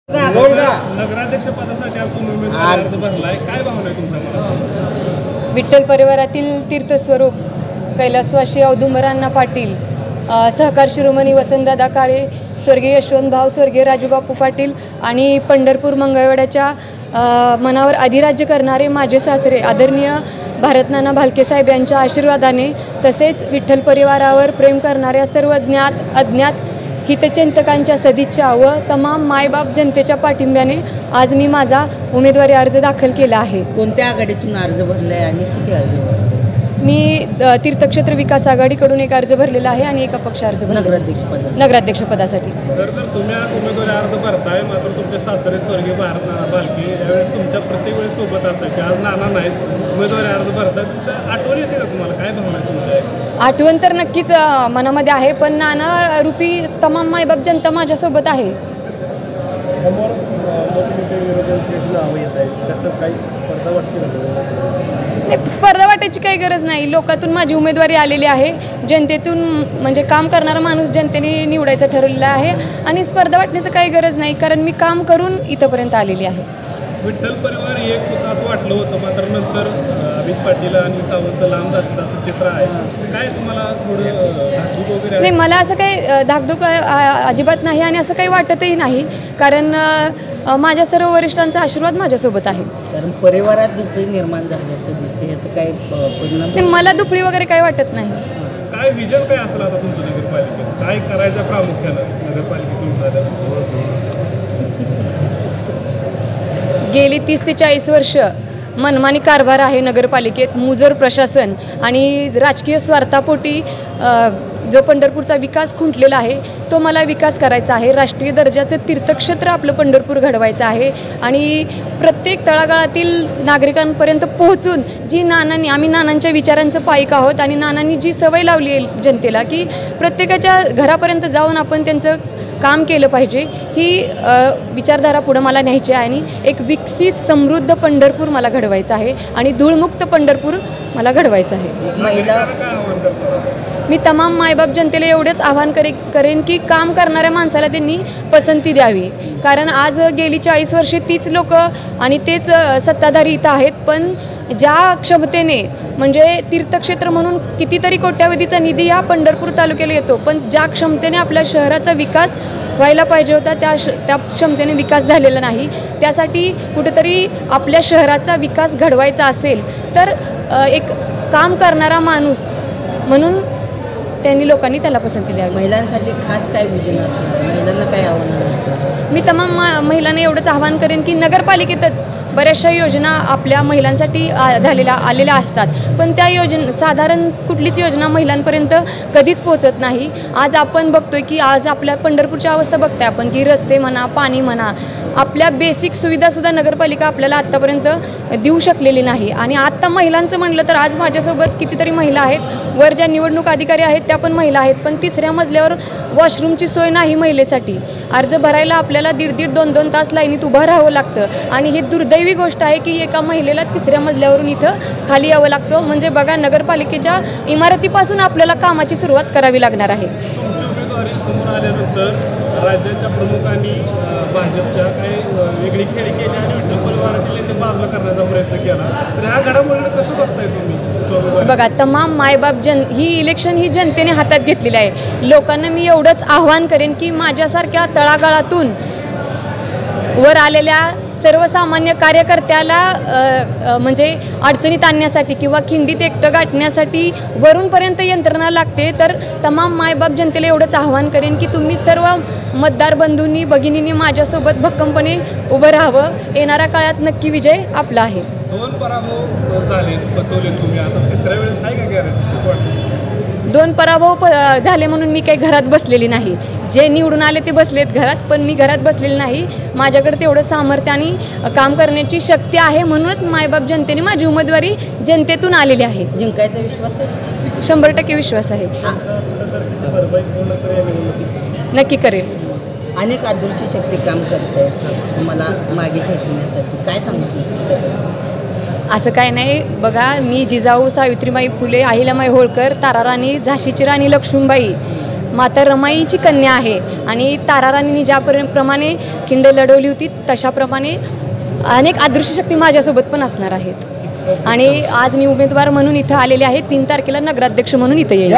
नगराध्यक्ष पदासाठी आपण उमेदवारी अर्ज भरलाय, काय भावना आहे तुमच्या मनात? विठ्ठल परिवारातील तीर्थस्वरूप कैलासवासी औदुंबराव पाटील, सहकार शिरोमणी वसंतदादा काळे, स्वर्गीय यशवंत भाऊ, स्वर्गीय राजूबापू पाटील आणि पंढरपूर मंगळवेढ्याच्या मनावर अधिराज्य करणारे माझे सासरे आदरणीय भारतनाना भालके साहेब यांच्या आशीर्वादाने, तसेच विठ्ठल परिवारावर प्रेम करणाऱ्या सर्व ज्ञात अज्ञात हितचिंतकांच्या सदिच्छा व तमाम मायबाप जनतेच्या पाठिंब्याने आज मी माझा उमेदवारी अर्ज दाखल केला आहे. कोणत्या आघाडीतून अर्ज भरलाय आणि किती अर्ज भरले? मी तीर्थक्षेत्र विकास आघाडीकडून एक अर्ज भरलेला आहे आणि एका पक्ष अर्ज भरलेला नगराध्यक्ष पदासाठी. तर तुम्ही आज उमेदवारी अर्ज भरताय, मात्र तुमचे सासरे स्वर्गीय भारतनाना भालके यावेळेस तुमच्या प्रत्येक वेळेस सोबत असायचे, आज नाना नाहीत, उमेदवारी अर्ज भरताय, तुमच्या आठवण येते का तुम्हाला? काय भावना आहे तुमच्या? आठवण तर नक्कीच मनामध्ये आहे, पण नाना रूपी तमाम मायबाप जनता माझ्यासोबत आहे. समोर मोठमोठे विरोधक नावं येत आहेत, कसं काही स्पर्धा वाटते? स्पर्धा वाटायची काही गरज नाही. लोकातून माझी उमेदवारी आलेली आहे, जनतेतून म्हणजे काम करणारा माणूस जनतेने निवडायचं ठरवलेलं आहे आणि स्पर्धा वाटण्याचं काही गरज नाही, कारण मी काम करून इथंपर्यंत आलेली आहे. विठ्ठल परिवार एक होतं असं वाटलं होतं, मात्र नंतर अमित पाटील आणि सावंत लांब जातात असं चित्र आहे. काय तुम्हाला थोडं धाकधूक वगैरे? नाही, मला असं काही धाकधूक अजिबात नाही आणि असं काही वाटतही नाही, कारण माझ्या सर्व वरिष्ठांचा आशीर्वाद माझ्यासोबत आहे. कारण परिवारात दुपळी निर्माण झाल्याचं दिसते, याचं काय परिणाम? नाही, मला दुपळी वगैरे काही वाटत नाही. काय विजन काय असलं आता तुमचं नगरपालिकेत? काय करायचं प्रामुख्यानं नगरपालिकेतून? गेली 30 ते 40 वर्ष मनमानी कारभार आहे नगरपालिकेत. मुजोर प्रशासन आणि राजकीय स्वार्थापोटी जो पंढरपूरचा विकास खुंटलेला आहे, तो मला विकास करायचा आहे. राष्ट्रीय दर्जाचं तीर्थक्षेत्र आपलं पंढरपूर घडवायचं आहे आणि प्रत्येक तळागाळातील नागरिकांपर्यंत पोहोचून जी आम्ही नानांच्या विचारांचं पाईक आहोत आणि नानांनी जी सवय लावली आहे जनतेला की प्रत्येकाच्या घरापर्यंत जाऊन आपण त्यांचं काम केलं पाहिजे, ही विचारधारा पुढं मला न्यायची आहे आणि एक विकसित समृद्ध पंढरपूर मला घडवायचं आहे आणि धूळमुक्त पंढरपूर मला घडवायचं आहे. मी तमाम मायबाप जनतेला एवढेच आवाहन करेन की काम करणाऱ्या माणसाला त्यांनी पसंती द्यावी, कारण आज गेली 40 वर्षे तीच लोक आणि तेच सत्ताधारी इथं आहेत, पण ज्या क्षमतेने म्हणजे तीर्थक्षेत्र म्हणून कितीतरी कोट्यावधीचा निधी या पंढरपूर तालुक्याला येतो, पण ज्या क्षमतेने आपल्या शहराचा विकास व्हायला पाहिजे होता त्या क्षमतेने विकास झालेला नाही. त्यासाठी कुठेतरी आपल्या शहराचा विकास घडवायचा असेल तर एक काम करणारा माणूस म्हणून लोकांनी त्याला पसंती द्यावी. महिलांसाठी खास काय विजन असणार? महिलांना काय आव्हानं असणार? मी तमाम महिलांना एवढंच आवाहन करेन की नगरपालिकेतच बऱ्याचशा योजना आपल्या महिलांसाठी आलेल्या असतात, पण त्या योजना साधारण कुठलीच योजना महिलांपर्यंत कधीच पोहोचत नाही. आज आपण बघतोय की आज आपल्या पंढरपूरची अवस्था बघताय आपण की रस्ते म्हणा, पाणी म्हणा, आपल्या बेसिक सुविधासुद्धा नगरपालिका आपल्याला आत्तापर्यंत देऊ शकलेली नाही. आणि आत्ता महिलांचं म्हटलं तर आज माझ्यासोबत कितीतरी महिला आहेत, वर ज्या निवडणूक अधिकारी आहेत त्या पण महिला आहेत, पण 3ऱ्या मजल्यावर वॉशरूमची सोय नाही महिलेसाठी. अर्ज भरायला आपल्याला 1.5 ते 2 तास लाईनीत उभं राहावं लागतं आणि ही दुर्दैवी गोष्ट आहे की एका महिलेला 3ऱ्या मजल्यावरून इथं खाली यावं लागतं. म्हणजे बघा, नगरपालिकेच्या इमारतीपासून आपल्याला कामाची सुरुवात करावी लागणार आहे. समोर आल्यानंतर राज्याच्या प्रमुखांनी भाजपच्या काही वेगळी खेळी केली आणि विठ्ठल परिवारातील ते बाजूला करण्याचा प्रयत्न केला, तर ह्या घडामोडीला कसं बघताय तुम्ही? बघा, तमाम मायबाप ही इलेक्शन ही जनतेने हातात घेतलेली आहे. लोकांना मी एवढंच आव्हान करेन की माझ्यासारख्या तळागाळातून वर आलेल्या सर्वसामान्य कार्यकर्त्याला म्हणजे अडचणीत आणण्यासाठी किंवा खिंडीत एकटं गाठण्यासाठी वरूनपर्यंत यंत्रणा लागते, तर तमाम मायबाप जनतेला एवढंच आव्हान करेन की तुम्ही सर्व मतदार बंधूंनी भगिनींनी माझ्यासोबत भक्कमपणे उभं राहावं. येणाऱ्या काळात नक्की विजय आपला आहे. 2 पराभव झाले, पचवले तुम्ही, आता 3ऱ्या वेळेस काय काय करायचं? 2 पराभव झाले म्हणून मी काही घरात बसलेली नाही. जे निवडून आले ते बसलेत घरात, पण मी घरात बसलेली नाही. माझ्याकडे तेवढं सामर्थ्य आणि काम करण्याची शक्ती आहे, म्हणूनच मायबाप जनतेने माझी उमेदवारी जनतेतून आलेली आहे. जिंकायचा विश्वास आहे? 100% विश्वास आहे. नक्की करेल. अनेक आदर्श शक्ती काम करत आहेत तुम्हाला मागे खेचण्यासाठी, काय सांगू? असं काय नाही. बघा, मी जिजाऊ सावित्रीबाई फुले, अहिल्याबाई होळकर, ताराराणी, झाशीची राणी लक्ष्मीबाई, माता रमाईची कन्या आहे आणि ताराराणीने प्रमाणे खिंड लढवली होती तशाप्रमाणे अनेक अदृश्य शक्ती माझ्यासोबत पण असणार आहेत आणि आज मी उमेदवार म्हणून इथं आलेले आहे. 3 तारखेला नगराध्यक्ष म्हणून इथं येईल.